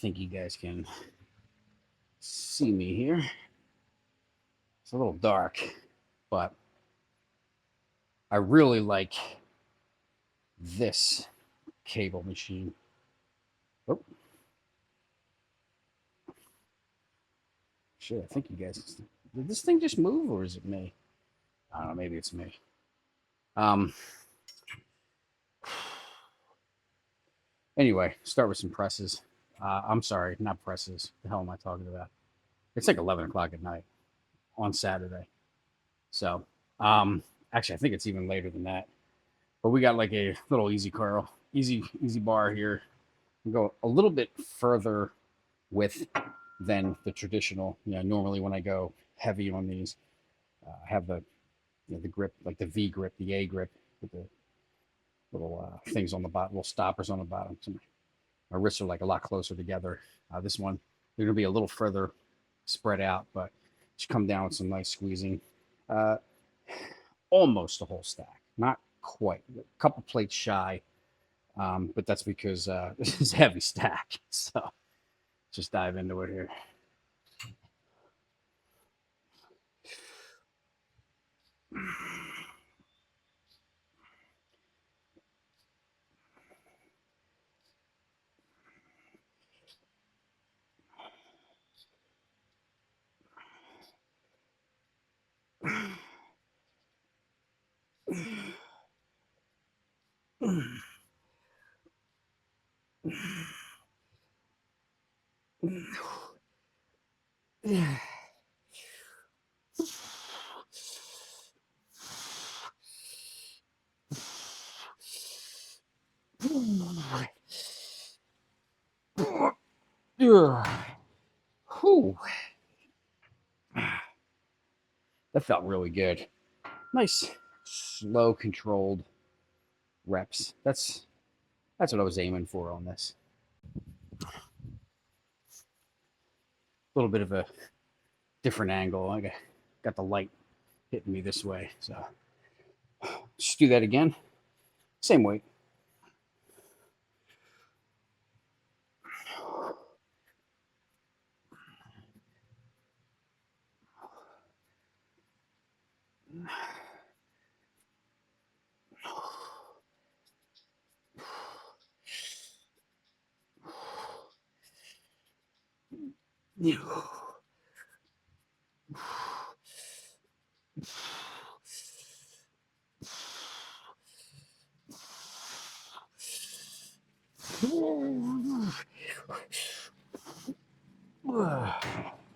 think you guys can see me here. It's a little dark, but I really like this cable machine. Oh, shit, I think you guys. Did this thing just move or is it me? I don't know. Maybe it's me. Um. Anyway, start with some presses. I'm sorry, not presses. The hell am I talking about? It's like 11 o'clock at night on Saturday. So, actually, I think it's even later than that. But we got like a little easy bar here. We go a little bit further width than the traditional. Normally when I go heavy on these, I have the grip, like the V grip, the A grip with the little things on the bottom, little stoppers on the bottom. So my wrists are like a lot closer together. This one, they're gonna be a little further spread out, but just come down with some nice squeezing. Uh, Almost a whole stack, not quite, a couple plates shy, but that's because this is a heavy stack. So just dive into it here. Whew. That felt really good. Nice, slow, controlled reps. That's what I was aiming for on this. A little bit of a different angle. I got the light hitting me this way. So just do that again. Same weight.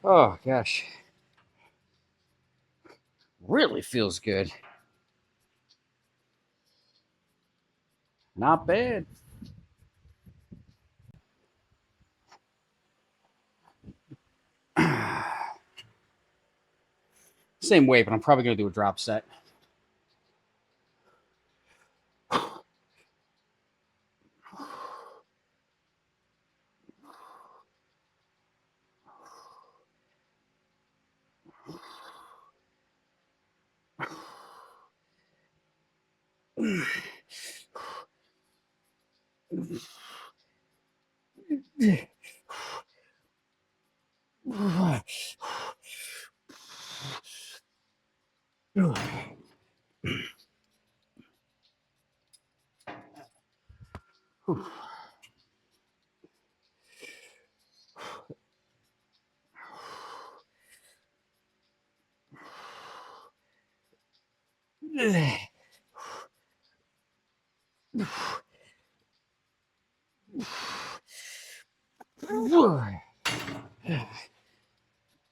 Oh gosh, really feels good. Not bad. Same weight, but I'm probably gonna do a drop set.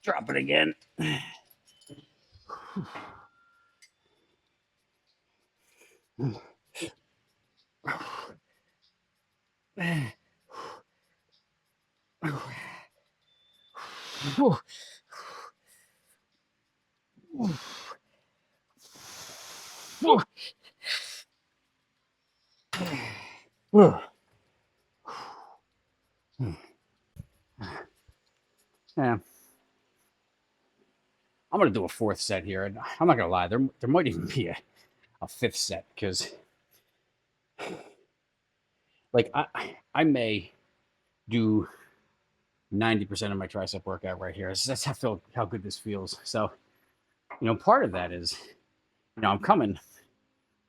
Drop it again. Yeah, I'm gonna do a fourth set here, and I'm not gonna lie, there might even be a fifth set because like I may do 90% of my tricep workout right here. That's how good this feels. So, part of that is, I'm coming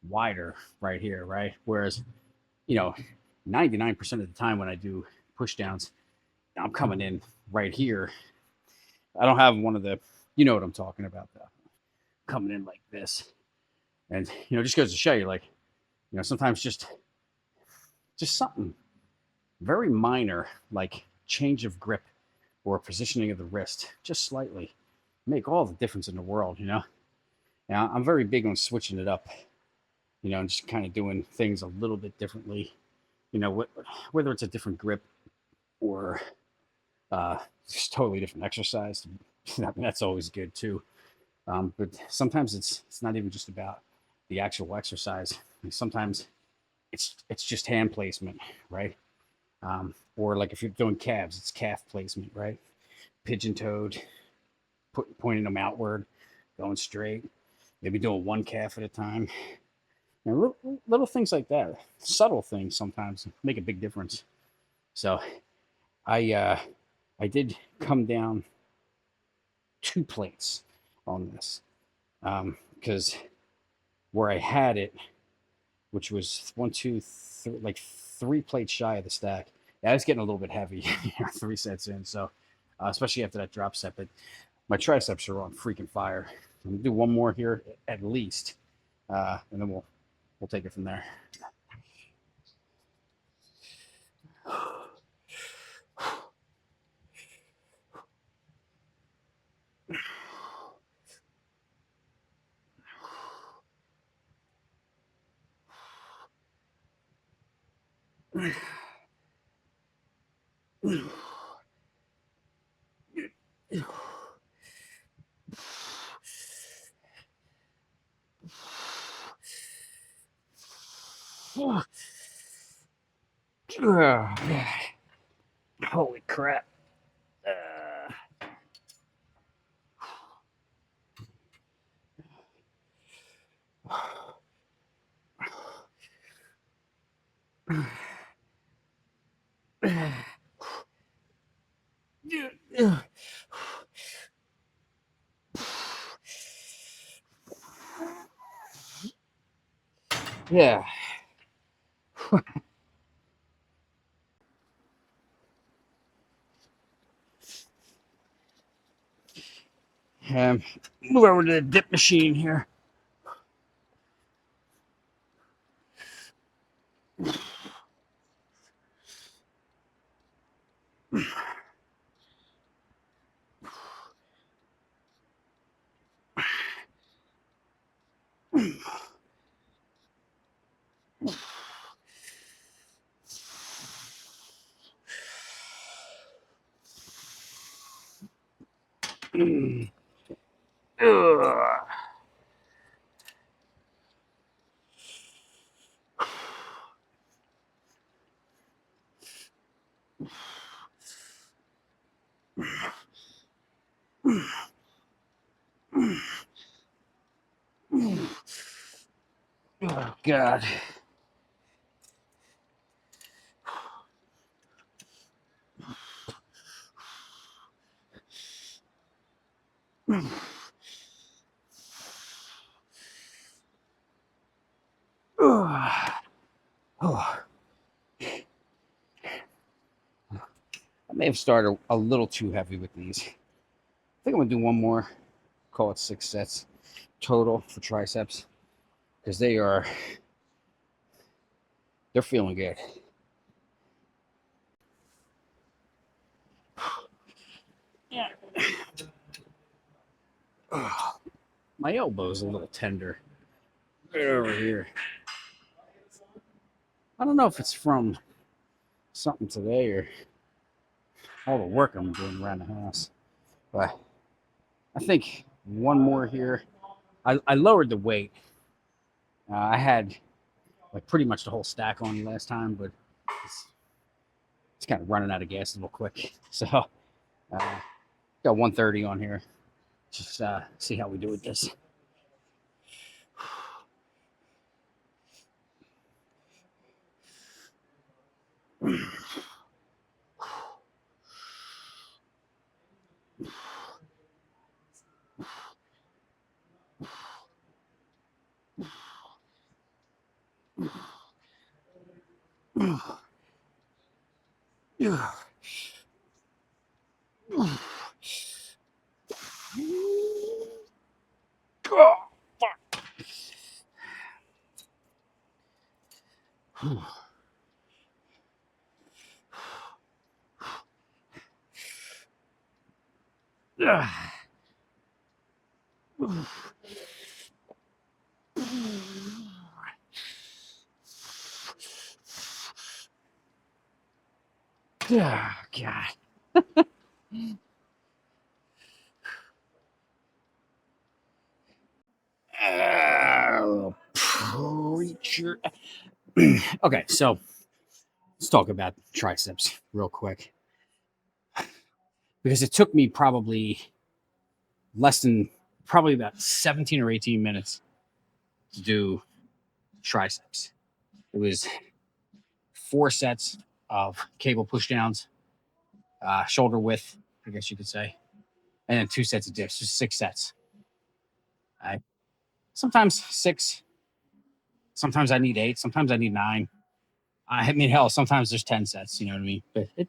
wider right here, right? Whereas, you know, 99% of the time when I do push downs, I'm coming in right here. I don't have one of the, you know what I'm talking about, though. Coming in like this. And, just goes to show you, like, sometimes just something very minor, like change of grip or positioning of the wrist, just slightly, make all the difference in the world. Now, I'm very big on switching it up, and just kind of doing things a little bit differently, whether it's a different grip or just totally different exercise. I mean, that's always good too. But sometimes it's not even just about the actual exercise. I mean, sometimes it's just hand placement, right? Or like if you're doing calves, it's calf placement, right? Pigeon toed, pointing them outward, going straight. Maybe doing one calf at a time. Little things like that, subtle things sometimes make a big difference. So I I did come down 2 plates on this because where I had it, which was one, two, like 3 plates shy of the stack. Yeah, it's getting a little bit heavy, 3 sets in. So, especially after that drop set, but my triceps are on freaking fire. I'm gonna do one more here at least, and then we'll take it from there. Holy crap! Yeah. Move over to the dip machine here. Oh God. Oh, I may have started a little too heavy with these. I think I'm gonna do one more. Call it 6 sets total for triceps because they're feeling good. Yeah. My elbow's a little tender right over here. I don't know if it's from something today or all the work I'm doing around the house, but I think one more here. I lowered the weight. I had like pretty much the whole stack on last time, but it's, it's kind of running out of gas a little quick. So got 130 on here. Just see how we do with this. Oh, God. Preacher. Okay, so let's talk about triceps real quick because it took me probably about 17 or 18 minutes to do triceps. It was 4 sets of cable pushdowns, shoulder width, I guess you could say, and then 2 sets of dips, just 6 sets. I sometimes 6, sometimes I need 8, sometimes I need 9. I mean, hell, sometimes there's 10 sets. You know what I mean? But it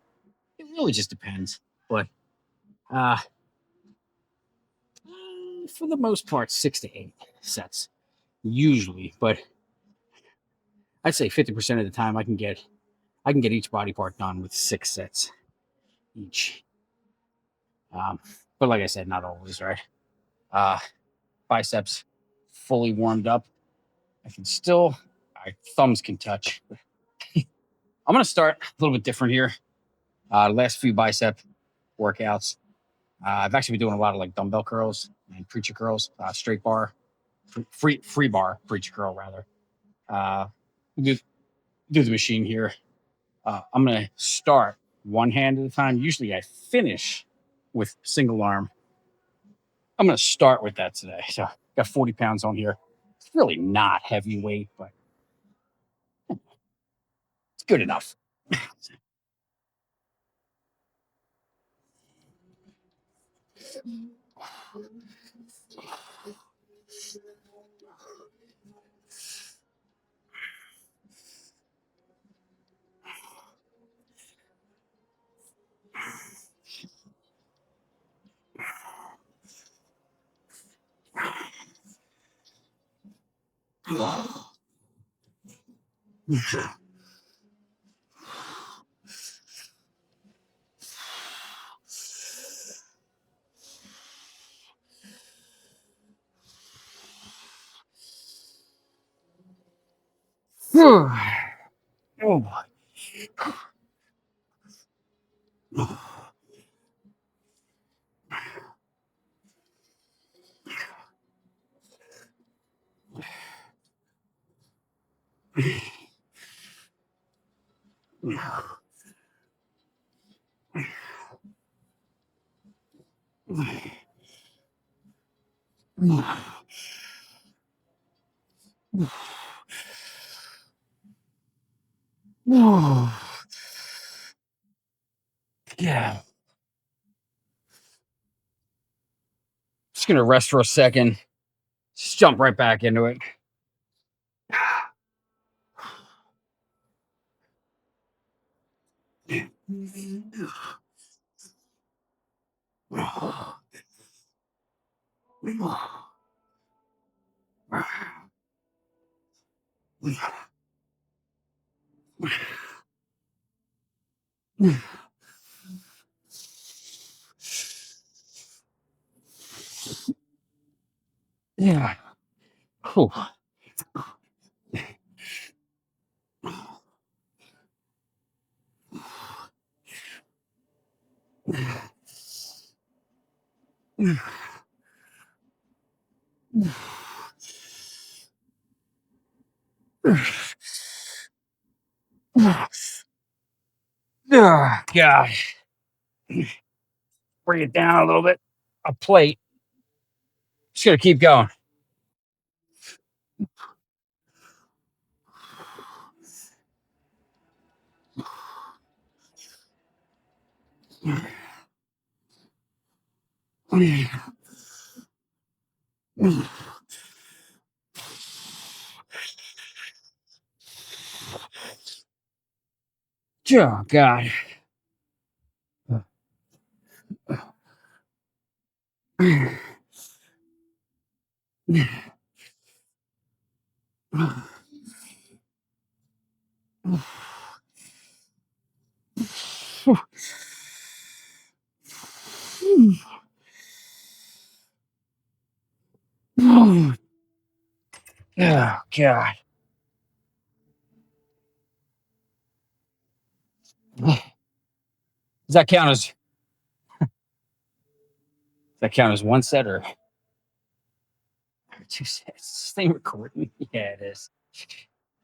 really just depends. But uh, for the most part, 6 to 8 sets usually. But I'd say 50% of the time I can get each body part done with 6 sets each. Um, but like I said, not always, right? Uh, Biceps fully warmed up. I can still, my thumbs can touch. I'm going to start a little bit different here. Last few bicep workouts, I've actually been doing a lot of like dumbbell curls and preacher curls, straight bar, free bar, preacher curl rather. Uh, do, do the machine here. I'm going to start one hand at a time. Usually I finish with single arm. I'm going to start with that today. So got 40 pounds on here. It's really not heavy weight, but it's good enough. Oh boy. Yeah. Just gonna rest for a second. Just jump right back into it. Yeah. Whew. Oh, God. Bring it down a little bit. A plate. Just gonna keep going. Oh, God. Oh God. Does that count as one set or two sets? Is this thing recording? Yeah, it is.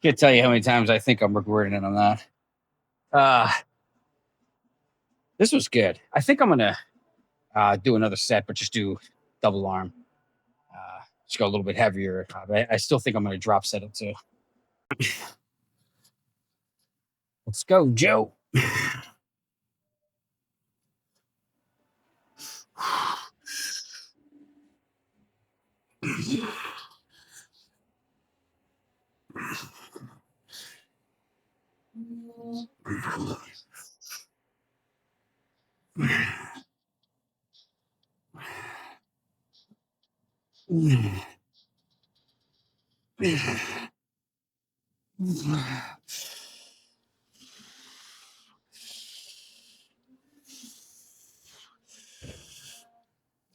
Can't tell you how many times I think I'm recording and I'm not. Uh this was good. I think I'm gonna do another set, but just do double arm. Just go a little bit heavier. But I still think I'm gonna drop set it too. Let's go, Joe.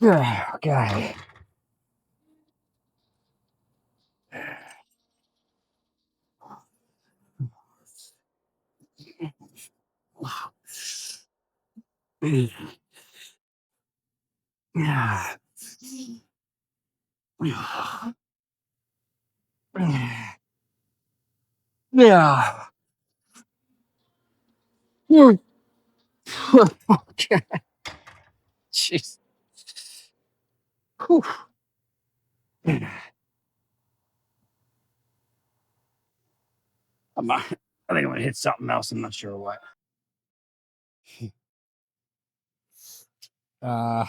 Oh, God. Yeah. Okay. Jeez. Whew. I think I'm gonna hit something else. I'm not sure what. Uh,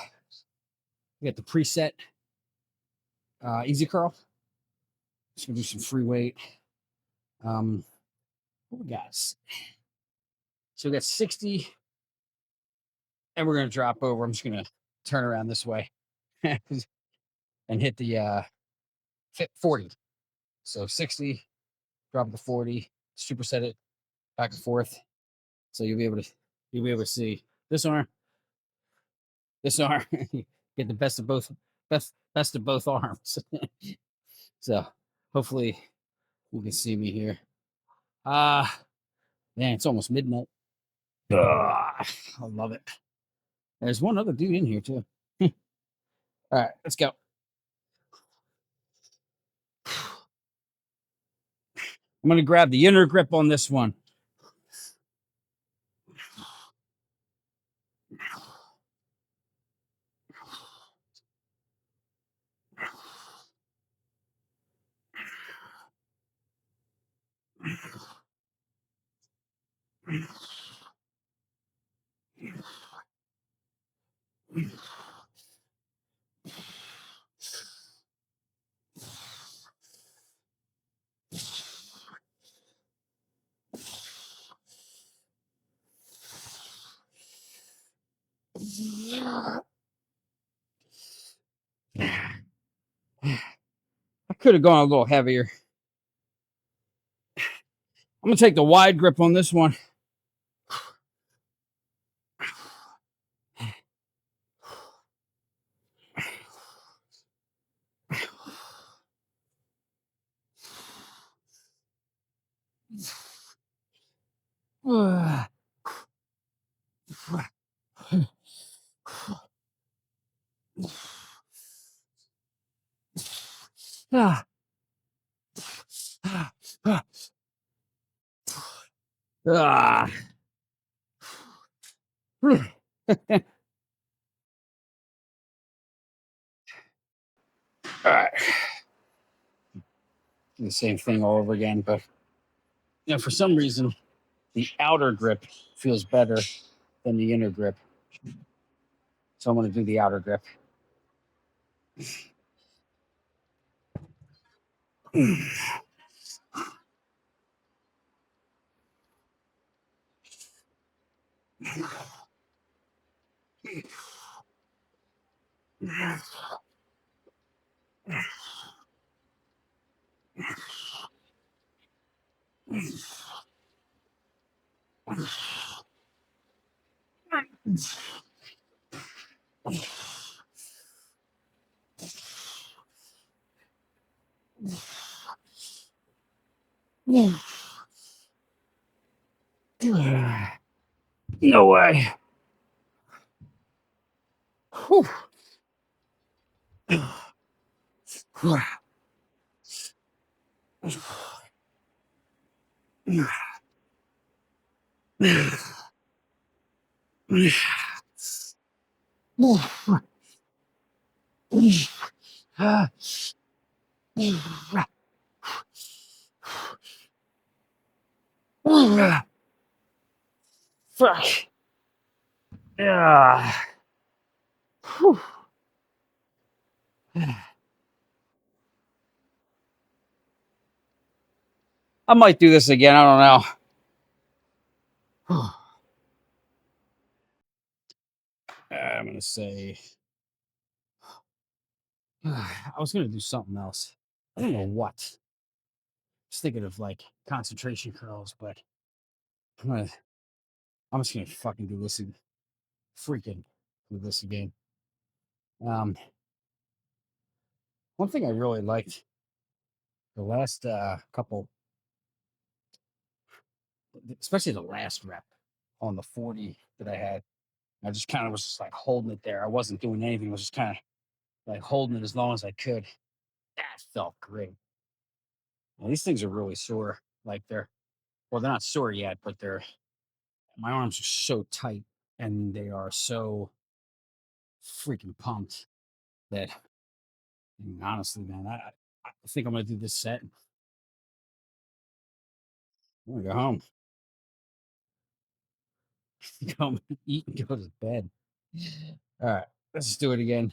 we got the preset easy curl. Just gonna do some free weight. What we got? So we got 60, and we're gonna drop over. I'm just gonna turn around this way and hit the 40. So 60, drop it to 40, superset it back and forth. So you'll be able to see this arm, get the best of both arms. So hopefully you can see me here. Man, it's almost midnight. I love it. There's one other dude in here too. All right, let's go. I'm gonna grab the inner grip on this one. I could have gone a little heavier. I'm gonna take the wide grip on this one. Ah, ah, ah, ah. All right. The same thing all over again, but for some reason, the outer grip feels better than the inner grip. So I'm going to do the outer grip. No way. Whew. Fuck. Yeah. Whew. I might do this again. I don't know. I'm gonna say I was gonna do something else. I don't know what. I was thinking of like concentration curls, but I'm gonna I'm just gonna fucking do this freaking do this again. Um, one thing I really liked the last couple, especially the last rep on the 40 that I had. I just kind of was just like holding it there. I wasn't doing anything. I was just kind of like holding it as long as I could. That felt great. And these things are really sore. Like they're not sore yet, but my arms are so tight and they are so freaking pumped that honestly, man, I think I'm gonna do this set. I'm gonna go home, go home, eat, and go to bed. All right, let's just do it again.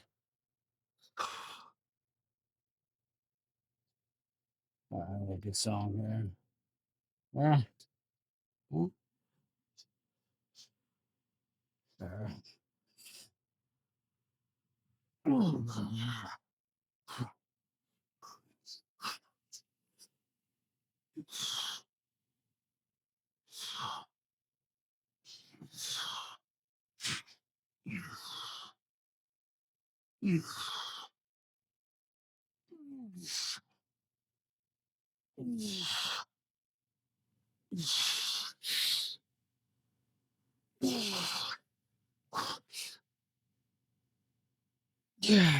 A good song here. Yeah. Mm, all right. Yeah.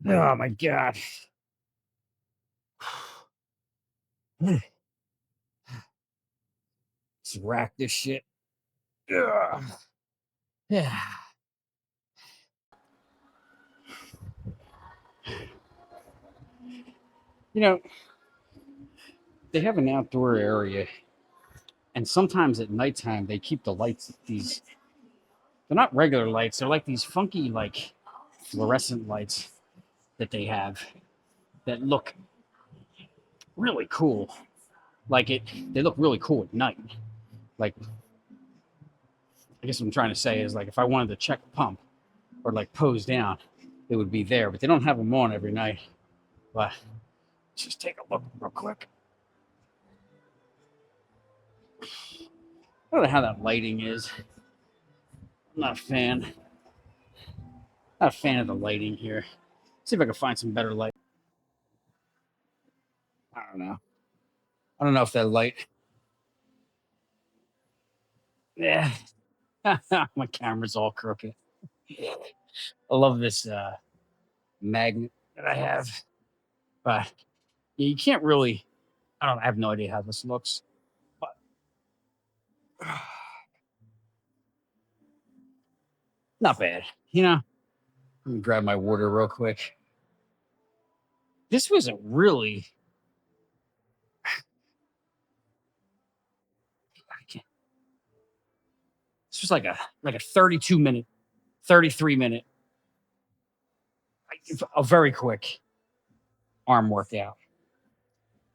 Oh my god. Let's rack this shit. Ugh. Yeah. You know, they have an outdoor area, and sometimes at nighttime they keep the lights. They're not regular lights. They're like these funky, like fluorescent lights that they have that look really cool. They look really cool at night. Like, I guess what I'm trying to say is like if I wanted to check a pump or like pose down, it would be there. But they don't have them on every night. But let's just take a look real quick. I don't know how that lighting is. I'm not a fan. Not a fan of the lighting here. See if I can find some better light. I don't know. I don't know if that light. Yeah. My camera's all crooked. I love this magnet that I have. But yeah, you can't really. I have no idea how this looks. But not bad. You know, let me grab my water real quick. this wasn't really. I can't, this was like a 32 minute, 33 minute, a very quick arm workout.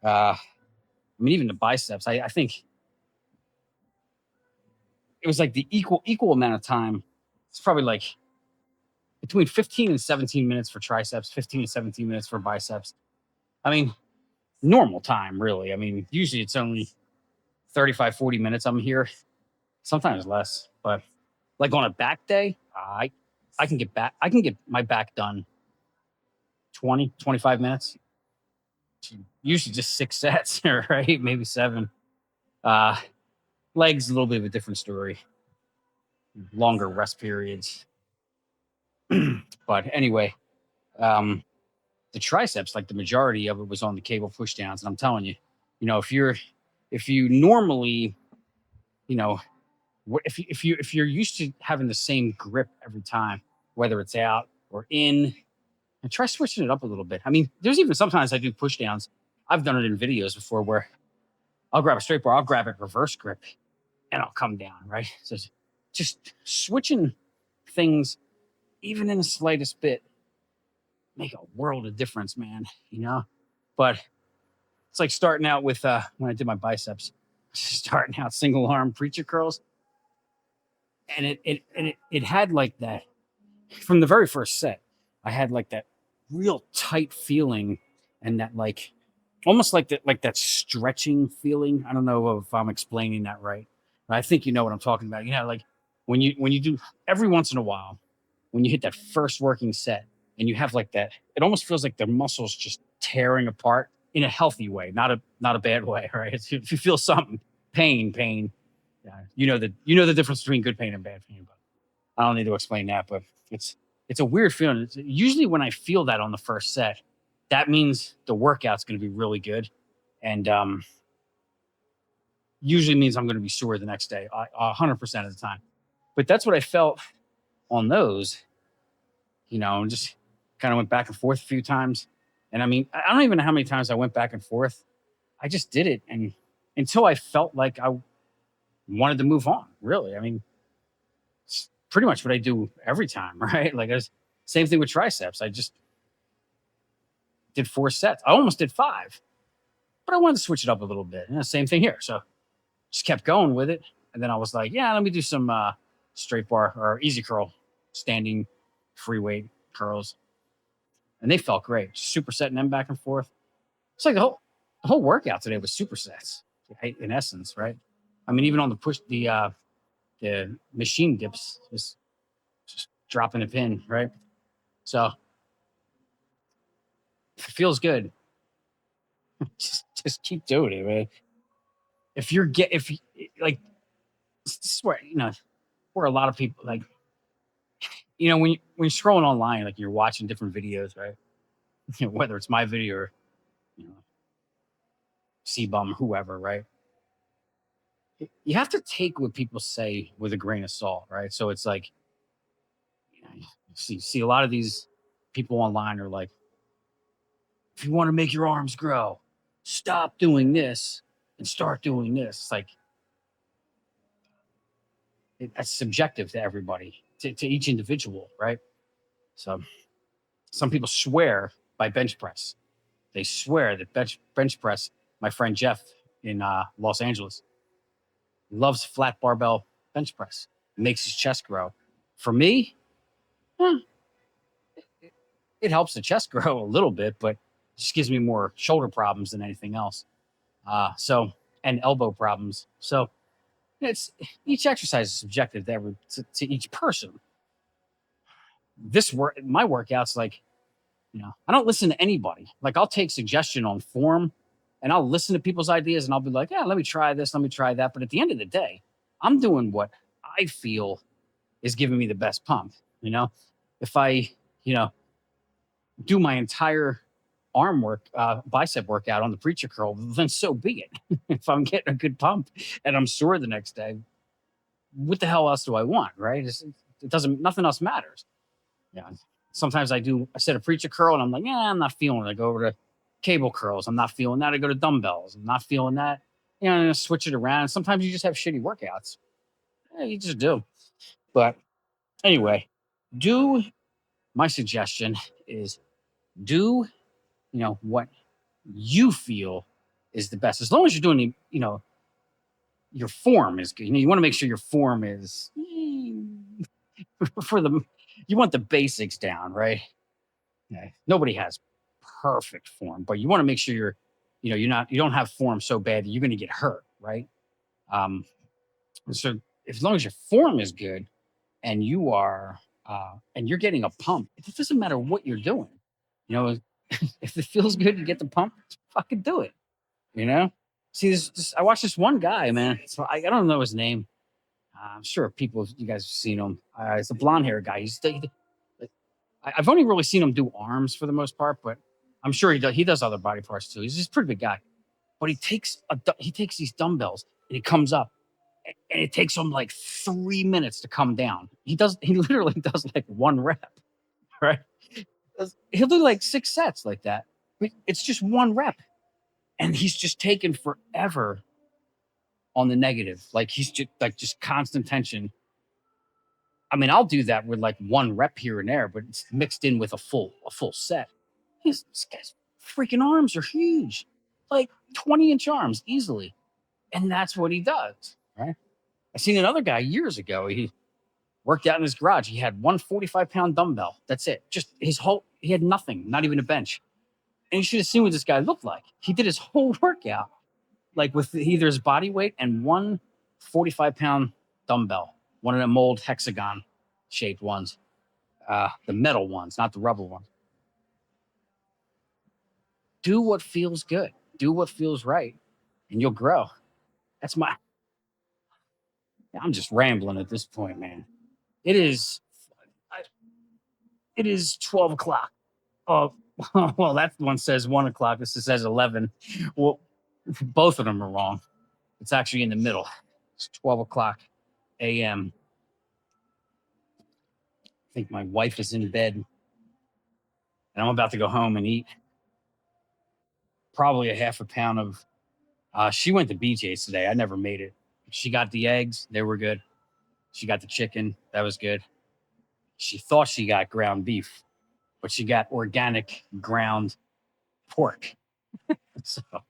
I mean, even the biceps. I think it was like the equal amount of time. It's probably like between 15 and 17 minutes for triceps, 15 to 17 minutes for biceps. I mean, normal time, really. I mean, usually it's only 35, 40 minutes I'm here, sometimes less. But like on a back day, I can get my back done 20, 25 minutes. Usually just 6 sets, right? Maybe seven. Uh, legs, a little bit of a different story. Longer rest periods. But anyway, um, the triceps, like the majority of it was on the cable pushdowns. And I'm telling you, if you normally, you know, if you're used to having the same grip every time, whether it's out or in, and try switching it up a little bit. I mean, there's even sometimes I do pushdowns. I've done it in videos before where I'll grab a straight bar, I'll grab it reverse grip, and I'll come down. Right, so just switching things, even in the slightest bit, make a world of difference, man. But it's like starting out with when I did my biceps, starting out single arm preacher curls, and it had like that from the very first set. I had like that real tight feeling, and that like almost like that stretching feeling. I don't know if I'm explaining that right, but I think you know what I'm talking about. Like when you do every once in a while, when you hit that first working set, and you have like that, it almost feels like the muscles just tearing apart in a healthy way, not a bad way, right? If you feel something, pain, yeah, you know the difference between good pain and bad pain. But I don't need to explain that. But it's a weird feeling. Usually when I feel that on the first set, that means the workout's going to be really good, and usually means I'm going to be sore the next day, 100% of the time. But that's what I felt on those. And just kind of went back and forth a few times. And I mean, I don't even know how many times I went back and forth. I just did it, and until I felt like I wanted to move on. Really, I mean, it's pretty much what I do every time, right? Like, same thing with triceps. I just did 4 sets. I almost did five, but I wanted to switch it up a little bit. Same thing here. So just kept going with it, and then I was like, yeah, let me do some straight bar or easy curl, standing free weight curls, and they felt great. Just supersetting them back and forth. It's like the whole workout today was supersets, right? In essence, right? I mean, even on the machine dips, just dropping a pin, right? So if it feels good, just keep doing it, man. If you're get if you, like this is where a lot of people like when you're scrolling online, like you're watching different videos, right? Whether it's my video or you know CBum, whoever, right? You have to take what people say with a grain of salt, right? So it's like you see a lot of these people online are like, if you want to make your arms grow, stop doing this and start doing this. It's like that's subjective to everybody, to each individual, right? So some people swear by bench press. They swear that bench press. My friend Jeff in Los Angeles loves flat barbell bench press. It makes his chest grow. For me, eh, it helps the chest grow a little bit, but it just gives me more shoulder problems than anything else. And elbow problems. So it's each exercise is subjective to each person. My workouts, like, I don't listen to anybody. Like, I'll take suggestion on form, and I'll listen to people's ideas, and I'll be like, yeah, let me try this, let me try that. But at the end of the day, I'm doing what I feel is giving me the best pump. If I, you know, do my entire bicep workout on the preacher curl, then so be it. If I'm getting a good pump and I'm sore the next day, what the hell else do I want, right? It doesn't, nothing else matters. Yeah. Sometimes I do a set of preacher curl and I'm like, yeah, I'm not feeling it. I go over to cable curls. I'm not feeling that. I go to dumbbells. I'm not feeling that. Switch it around. Sometimes you just have shitty workouts. You just do. But anyway, do my suggestion is do what you feel is the best. As long as you're doing, your form is good. You want to make sure your form is for the. You want the basics down, right? Yeah. Nobody has perfect form, but you want to make sure you don't have form so bad that you're going to get hurt, right? Um, so as long as your form is good and and you're getting a pump, it doesn't matter what you're doing. You know, if it feels good to get the pump, fucking do it. You know, see this I watched this one guy, man. So I don't know his name. I'm sure you guys have seen him. It's a blonde hair guy. I've only really seen him do arms for the most part, but I'm sure he does other body parts too. He's just a pretty big guy, but he takes these dumbbells and he comes up, and it takes him like 3 minutes to come down. He literally does like one rep, right? He'll do like 6 sets like that. It's just one rep, and he's just taking forever on the negative. Like he's just constant tension. I mean, I'll do that with like one rep here and there, but it's mixed in with a full set. This guy's freaking arms are huge, like 20-inch arms easily, and that's what he does. Right? I seen another guy years ago. He worked out in his garage. He had one 45-pound dumbbell. That's it. Just he had nothing, not even a bench. And you should have seen what this guy looked like. He did his whole workout like with either his body weight and one 45-pound dumbbell, one of them old hexagon shaped ones, the metal ones, not the rubber ones. Do what feels good. Do what feels right, and you'll grow. That's I'm just rambling at this point, man. It is. It is 12 o'clock. Oh, well, that one says 1 o'clock. This says 11. Well, both of them are wrong. It's actually in the middle. It's 12 o'clock a.m. I think my wife is in bed, and I'm about to go home and eat probably a half a pound of. She went to BJ's today. I never made it. She got the eggs. They were good. She got the chicken. That was good. She thought she got ground beef, but she got organic ground pork. So I'm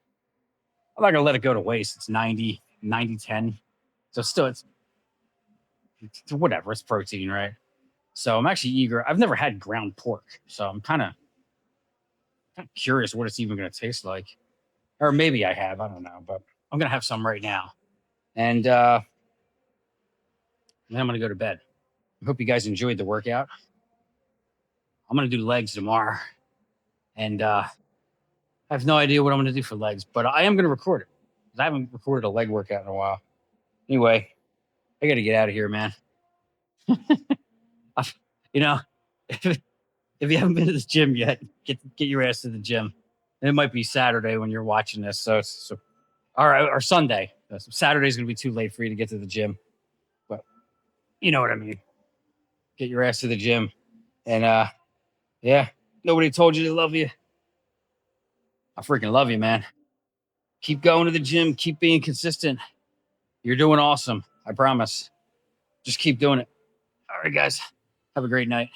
not going to let it go to waste. It's 90-10. So still, it's whatever. It's protein, right? So I'm actually eager. I've never had ground pork. So I'm kind of curious what it's even going to taste like. Or maybe I have. I don't know. But I'm going to have some right now. And then I'm going to go to bed. I hope you guys enjoyed the workout. I'm going to do legs tomorrow. And I have no idea what I'm going to do for legs, but I am going to record it. I haven't recorded a leg workout in a while. Anyway, I got to get out of here, man. You know, if you haven't been to the gym yet, get your ass to the gym. And it might be Saturday when you're watching this. So all right, or Sunday. Saturday's going to be too late for you to get to the gym. But you know what I mean. Get your ass to the gym. And yeah, nobody told you they love you. I freaking love you, man. Keep going to the gym. Keep being consistent. You're doing awesome. I promise. Just keep doing it. All right, guys. Have a great night.